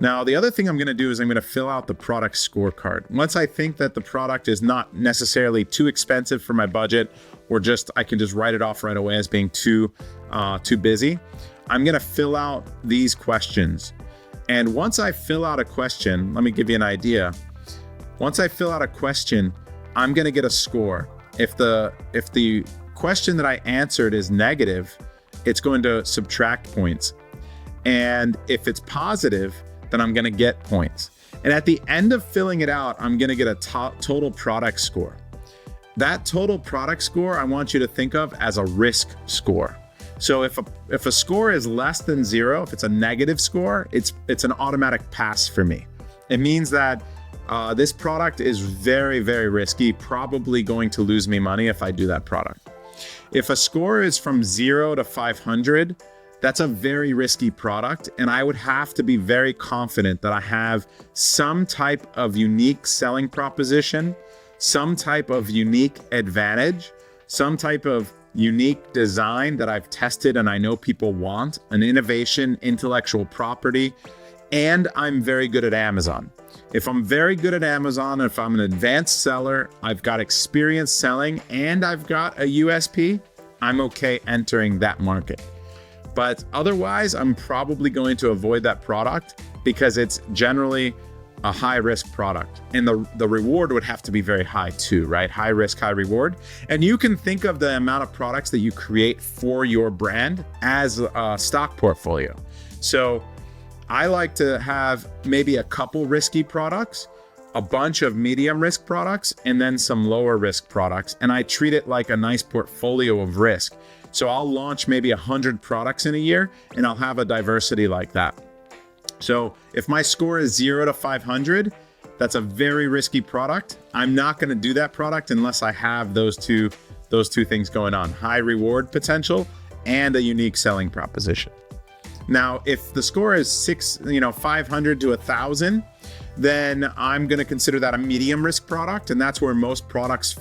Now, the other thing I'm going to do is I'm going to fill out the product scorecard. Once I think that the product is not necessarily too expensive for my budget, or I can just write it off right away as being too busy, I'm going to fill out these questions. And once I fill out a question, let me give you an idea. Once I fill out a question, I'm going to get a score. If the question that I answered is negative, it's going to subtract points. And if it's positive, then I'm going to get points. And at the end of filling it out, I'm going to get a total product score. That total product score, I want you to think of as a risk score. So if a score is less than 0, if it's a negative score, it's an automatic pass for me. It means that this product is very, very risky, probably going to lose me money if I do that product. If a score is from 0 to 500, that's a very risky product, and I would have to be very confident that I have some type of unique selling proposition, some type of unique advantage, some type of unique design that I've tested and I know people want, an innovation, intellectual property, and I'm very good at Amazon. If I'm very good at Amazon, if I'm an advanced seller, I've got experience selling, and I've got a USP, I'm okay entering that market. But otherwise, I'm probably going to avoid that product because it's generally a high risk product. And the reward would have to be very high too, right? High risk, high reward. And you can think of the amount of products that you create for your brand as a stock portfolio. So I like to have maybe a couple risky products, a bunch of medium risk products, and then some lower risk products. And I treat it like a nice portfolio of risk. So I'll launch maybe 100 products in a year, and I'll have a diversity like that. So if my score is 0 to 500, that's a very risky product. I'm not going to do that product unless I have those two things going on: high reward potential and a unique selling proposition. Now, if the score is 500 to 1,000, then I'm going to consider that a medium risk product, and that's where most products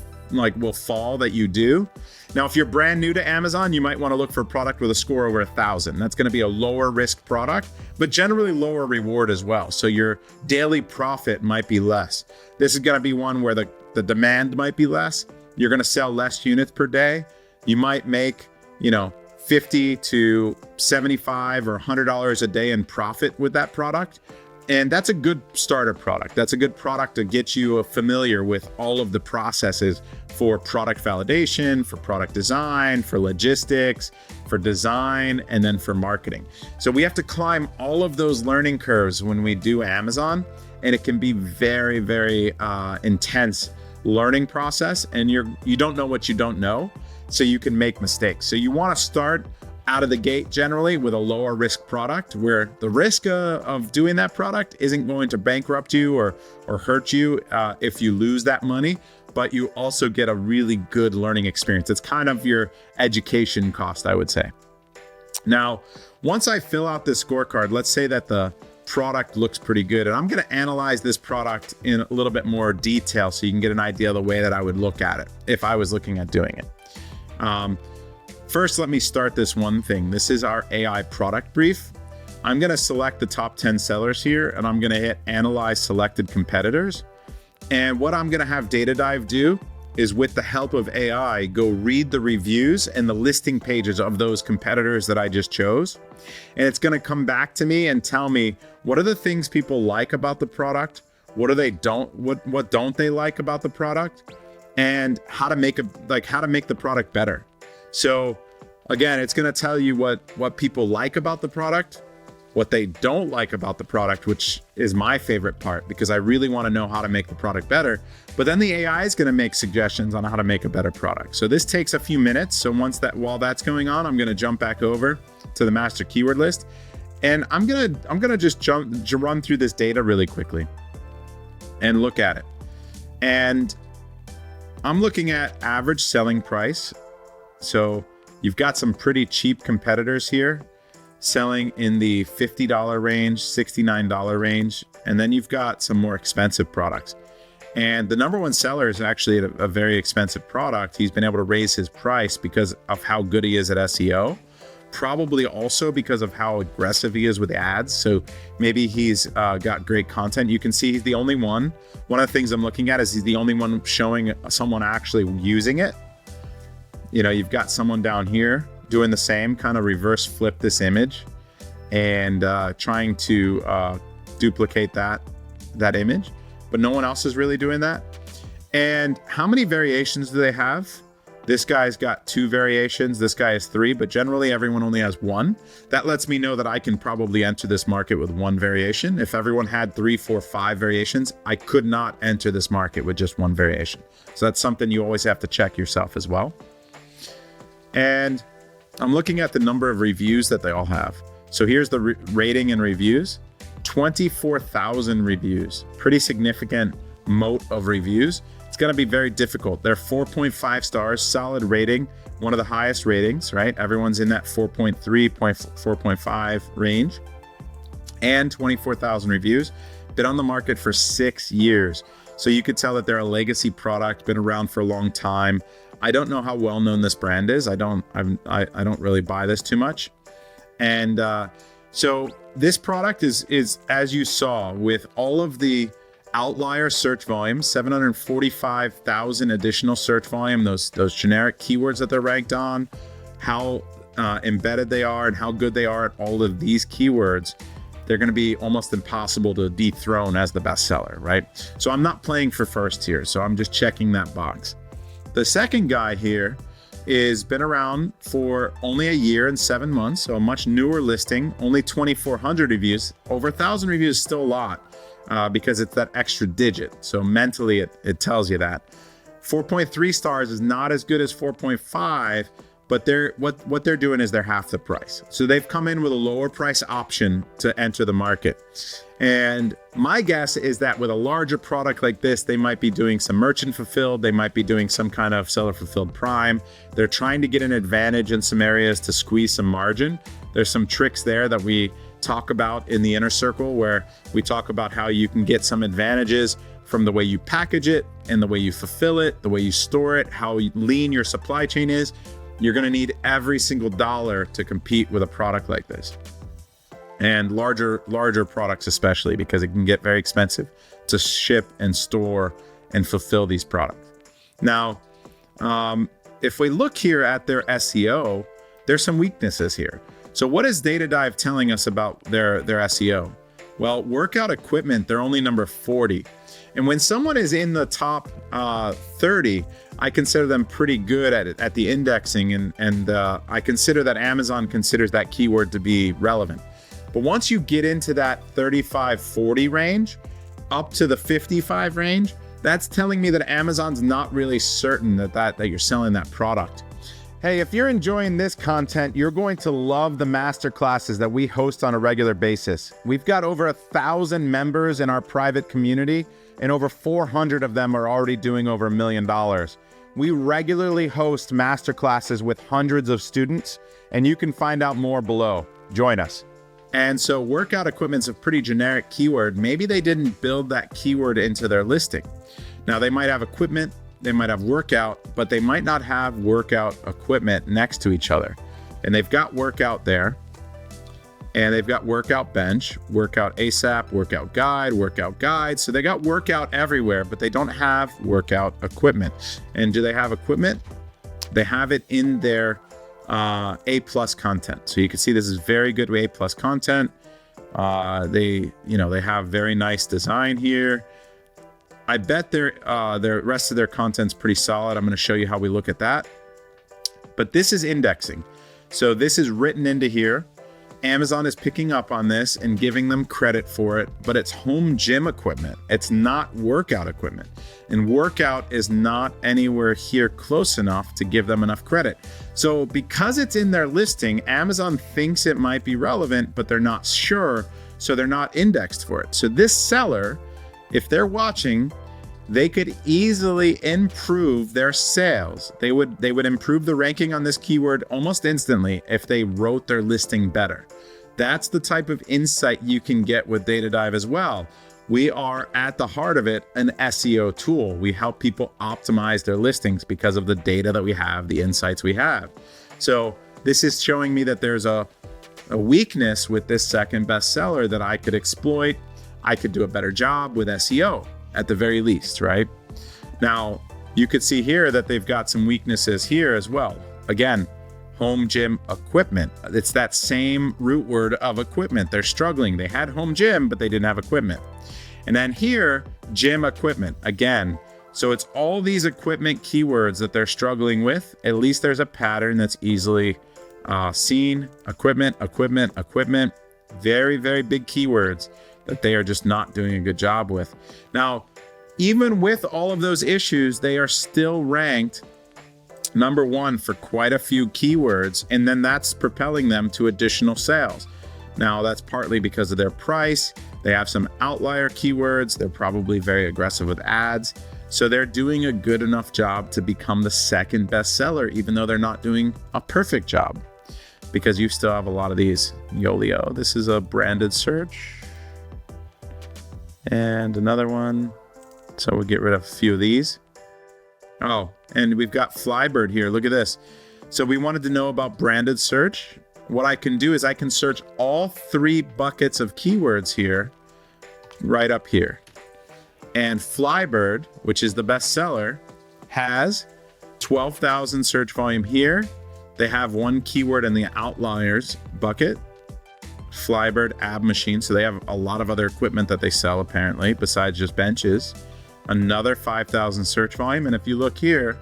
will fall that you do. Now, if you're brand new to Amazon, you might want to look for a product with a score over 1,000. That's going to be a lower risk product, but generally lower reward as well. So your daily profit might be less. This is going to be one where the demand might be less. You're going to sell less units per day. You might make, $50 to $75 or $100 a day in profit with that product. And that's a good starter product. That's a good product to get you familiar with all of the processes for product validation, for product design, for logistics, for design, and then for marketing. So we have to climb all of those learning curves when we do Amazon, and it can be very, very intense learning process, and you don't know what you don't know, so you can make mistakes. So you want to start out of the gate generally with a lower risk product where the risk of doing that product isn't going to bankrupt you or hurt you if you lose that money, but you also get a really good learning experience. It's kind of your education cost, I would say. Now, once I fill out this scorecard, let's say that the product looks pretty good, and I'm going to analyze this product in a little bit more detail so you can get an idea of the way that I would look at it if I was looking at doing it. First, let me start this one thing. This is our AI product brief. I'm going to select the top 10 sellers here, and I'm going to hit Analyze Selected Competitors. And what I'm going to have Data Dive do is, with the help of AI, go read the reviews and the listing pages of those competitors that I just chose. And it's going to come back to me and tell me what are the things people like about the product, what don't they like about the product, and how to make the product better. So again, it's going to tell you what people like about the product, what they don't like about the product, which is my favorite part because I really want to know how to make the product better. But then the AI is going to make suggestions on how to make a better product. So this takes a few minutes. So while that's going on, I'm going to jump back over to the master keyword list, and I'm going to just run through this data really quickly and look at it. And I'm looking at average selling price. So you've got some pretty cheap competitors here selling in the $50 range, $69 range, and then you've got some more expensive products. And the number one seller is actually a very expensive product. He's been able to raise his price because of how good he is at SEO. probably also because of how aggressive he is with ads. So maybe he's got great content. You can see he's the only one. One of the things I'm looking at is he's the only one showing someone actually using it. You know, you've got someone down here doing the same, kind of reverse flip this image and trying to duplicate that image, but no one else is really doing that. And how many variations do they have? This guy's got 2 variations, this guy has 3, but generally everyone only has 1. That lets me know that I can probably enter this market with 1 variation. If everyone had 3, 4, 5 variations, I could not enter this market with just 1 variation. So that's something you always have to check yourself as well. And I'm looking at the number of reviews that they all have. So here's the rating and reviews, 24,000 reviews, pretty significant moat of reviews. It's going to be very difficult. They're 4.5 stars, solid rating, one of the highest ratings, right? Everyone's in that 4.3, 4.5 range, and 24,000 reviews. Been on the market for 6 years. So you could tell that they're a legacy product, been around for a long time. I don't know how well known this brand is. I don't really buy this too much. And so this product is, as you saw, with all of the outlier search volume, 745,000 additional search volume, those generic keywords that they're ranked on, how embedded they are and how good they are at all of these keywords, they're going to be almost impossible to dethrone as the bestseller, right? So I'm not playing for first here, so I'm just checking that box. The second guy here is been around for only a year and 7 months, so a much newer listing, only 2,400 reviews. Over 1,000 reviews is still a lot because it's that extra digit. So mentally, it tells you that. 4.3 stars is not as good as 4.5, but what they're doing is they're half the price. So they've come in with a lower price option to enter the market. And my guess is that with a larger product like this, they might be doing some merchant fulfilled, they might be doing some kind of seller fulfilled prime. They're trying to get an advantage in some areas to squeeze some margin. There's some tricks there that we talk about in the inner circle where we talk about how you can get some advantages from the way you package it and the way you fulfill it, the way you store it, how lean your supply chain is. You're going to need every single dollar to compete with a product like this. And larger products especially, because it can get very expensive to ship and store and fulfill these products. Now, if we look here at their SEO, there's some weaknesses here. So what is DataDive telling us about their SEO? Well, workout equipment, they're only number 40. And when someone is in the top 30, I consider them pretty good at the indexing, and I consider that Amazon considers that keyword to be relevant. But once you get into that 35-40 range, up to the 55 range, that's telling me that Amazon's not really certain that you're selling that product. Hey, if you're enjoying this content, you're going to love the masterclasses that we host on a regular basis. We've got over 1,000 members in our private community, and over 400 of them are already doing over $1 million. We regularly host masterclasses with hundreds of students, and you can find out more below. Join us. And so workout equipment's a pretty generic keyword. Maybe they didn't build that keyword into their listing. Now they might have equipment, they might have workout, but they might not have workout equipment next to each other. And they've got workout there, and they've got workout bench, workout ASAP, workout guide. So they got workout everywhere, but they don't have workout equipment. And do they have equipment? They have it in their A+ content. So you can see this is very good with A+ content. They have very nice design here. I bet their rest of their content's pretty solid. I'm going to show you how we look at that. But this is indexing. So this is written into here. Amazon is picking up on this and giving them credit for it, but it's home gym equipment. It's not workout equipment. And workout is not anywhere here close enough to give them enough credit. So because it's in their listing, Amazon thinks it might be relevant, but they're not sure, so they're not indexed for it. So this seller, if they're watching, they could easily improve their sales. They would improve the ranking on this keyword almost instantly if they wrote their listing better. That's the type of insight you can get with DataDive as well. We are at the heart of it an SEO tool. We help people optimize their listings because of the data that we have, the insights we have. So this is showing me that there's a weakness with this second bestseller that I could exploit. I could do a better job with SEO at the very least, right? Now, you could see here that they've got some weaknesses here as well. Again, home gym equipment. It's that same root word of equipment. They're struggling. They had home gym, but they didn't have equipment. And then here, gym equipment again. So it's all these equipment keywords that they're struggling with. At least there's a pattern that's easily seen. Equipment, equipment, equipment. Very, very big keywords that they are just not doing a good job with. Now, even with all of those issues, they are still ranked number one for quite a few keywords, and then that's propelling them to additional sales. Now, that's partly because of their price. They have some outlier keywords. They're probably very aggressive with ads. So they're doing a good enough job to become the second bestseller, even though they're not doing a perfect job, because you still have a lot of these. Yolio, this is a branded search. And another one. So we'll get rid of a few of these. Oh, and we've got Flybird here. Look at this. So we wanted to know about branded search. What I can do is I can search all 3 buckets of keywords here, right up here. And Flybird, which is the bestseller, has 12,000 search volume here. They have 1 keyword in the outliers bucket. Flybird ab machine. So they have a lot of other equipment that they sell apparently, besides just benches. Another 5,000 search volume. And if you look here,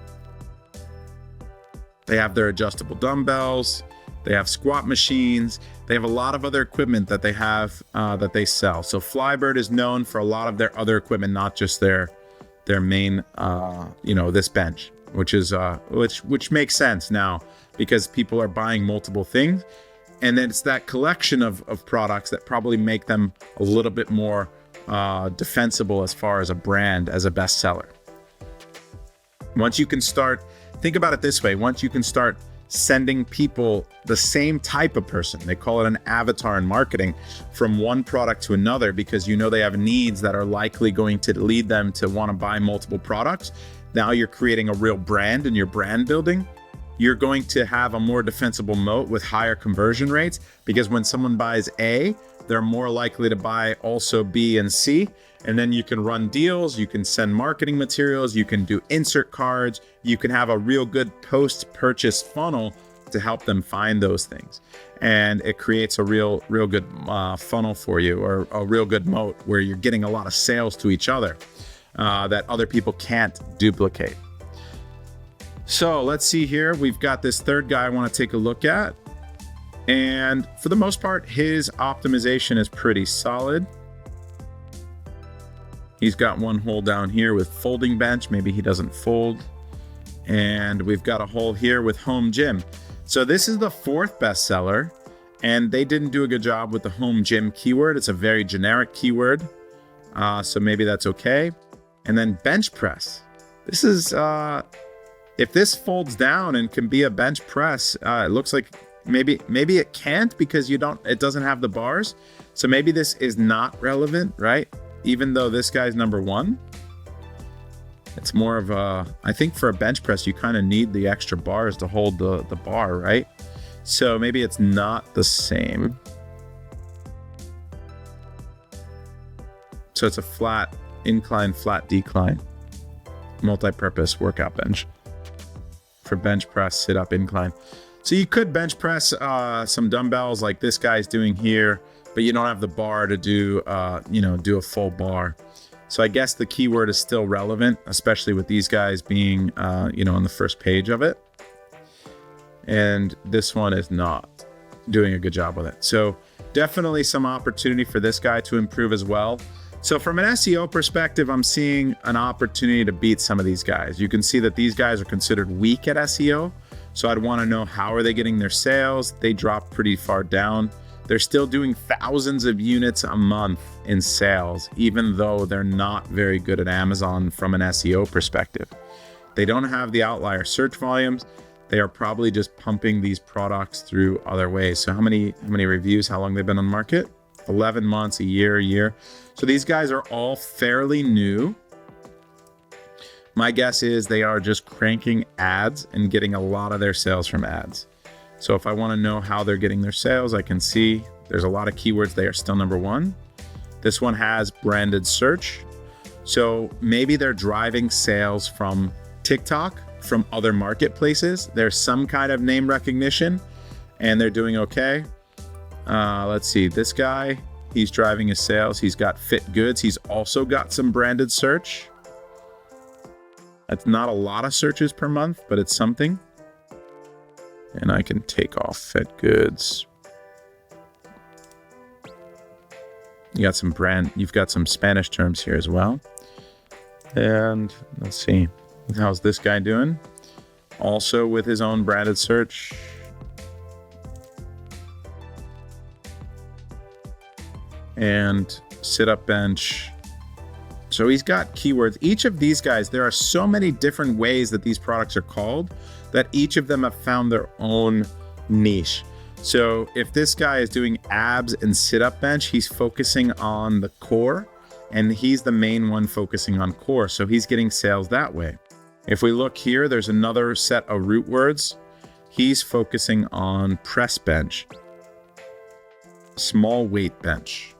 they have their adjustable dumbbells. They have squat machines. They have a lot of other equipment that they have that they sell. So Flybird is known for a lot of their other equipment, not just their main, this bench, which is which makes sense now because people are buying multiple things, and then it's that collection of products that probably make them a little bit more defensible as far as a brand, as a bestseller. Once you can start, think about it this way, once you can start sending people the same type of person, they call it an avatar in marketing, from one product to another, because you know they have needs that are likely going to lead them to want to buy multiple products. Now you're creating a real brand in your brand building. You're going to have a more defensible moat with higher conversion rates, because when someone buys A, they're more likely to buy also B and C. And then you can run deals, you can send marketing materials, you can do insert cards, you can have a real good post-purchase funnel to help them find those things. And it creates a real good funnel for you, or a real good moat where you're getting a lot of sales to each other that other people can't duplicate. So let's see here. We've got this third guy I want to take a look at. And for the most part, his optimization is pretty solid. He's got one hole down here with folding bench. Maybe he doesn't fold. And we've got a hole here with home gym. So this is the 4th bestseller, and they didn't do a good job with the home gym keyword. It's a very generic keyword. So maybe that's okay. And then bench press. This is, if this folds down and can be a bench press, it looks like maybe it can't, because it doesn't have the bars. So maybe this is not relevant, right? Even though this guy's number 1, it's more of I think for a bench press, you kind of need the extra bars to hold the bar, right? So maybe it's not the same. So it's a flat incline, flat decline, multi-purpose workout bench for bench press, sit up, incline. So you could bench press some dumbbells like this guy's doing here, but you don't have the bar to do a full bar. So I guess the keyword is still relevant, especially with these guys being, on the first page of it. And this one is not doing a good job with it. So definitely some opportunity for this guy to improve as well. So from an SEO perspective, I'm seeing an opportunity to beat some of these guys. You can see that these guys are considered weak at SEO. So I'd want to know, how are they getting their sales? They dropped pretty far down. They're still doing thousands of units a month in sales, even though they're not very good at Amazon from an SEO perspective. They don't have the outlier search volumes. They are probably just pumping these products through other ways. So how many reviews, how long they've been on the market? 11 months, a year. So these guys are all fairly new. My guess is they are just cranking ads and getting a lot of their sales from ads. So if I want to know how they're getting their sales, I can see there's a lot of keywords. They are still number one. This one has branded search. So maybe they're driving sales from TikTok, from other marketplaces. There's some kind of name recognition and they're doing okay. Let's see, this guy, he's driving his sales. He's got fit goods. He's also got some branded search. That's not a lot of searches per month, but it's something. And I can take off fit goods. You've got some Spanish terms here as well. And let's see, how's this guy doing? Also with his own branded search. And sit-up bench. So he's got keywords. Each of these guys, there are so many different ways that these products are called that each of them have found their own niche. So if this guy is doing abs and sit-up bench, he's focusing on the core, and he's the main one focusing on core. So he's getting sales that way. If we look here, there's another set of root words. He's focusing on press bench, small weight bench,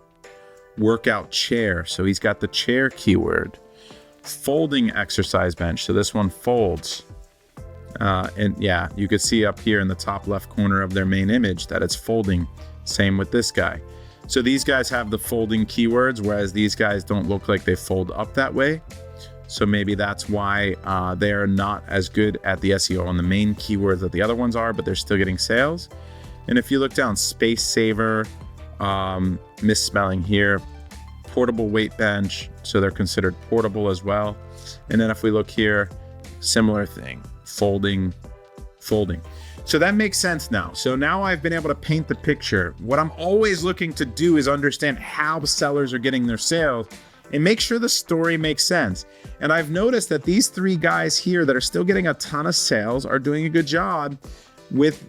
workout chair. So he's got the chair keyword, folding exercise bench. So this one folds. And yeah, you could see up here in the top left corner of their main image that it's folding. Same with this guy. So these guys have the folding keywords, whereas these guys don't look like they fold up that way. So maybe that's why they're not as good at the SEO on the main keywords that the other ones are, but they're still getting sales. And if you look down, space saver, misspelling here, portable weight bench. So they're considered portable as well. And then if we look here, similar thing, folding. So that makes sense now. So now I've been able to paint the picture. What I'm always looking to do is understand how sellers are getting their sales and make sure the story makes sense. And I've noticed that these three guys here that are still getting a ton of sales are doing a good job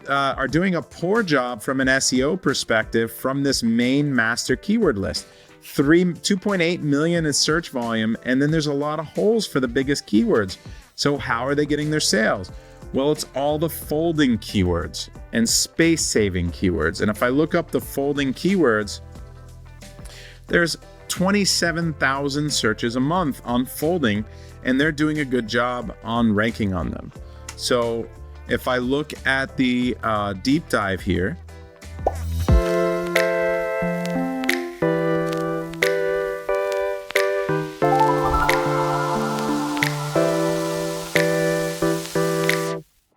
are doing a poor job from an SEO perspective from this main master keyword list. 2.8 million is search volume, and then there's a lot of holes for the biggest keywords. So how are they getting their sales? Well, it's all the folding keywords and space saving keywords. And if I look up the folding keywords, there's 27,000 searches a month on folding, and they're doing a good job on ranking on them. So if I look at the deep dive here,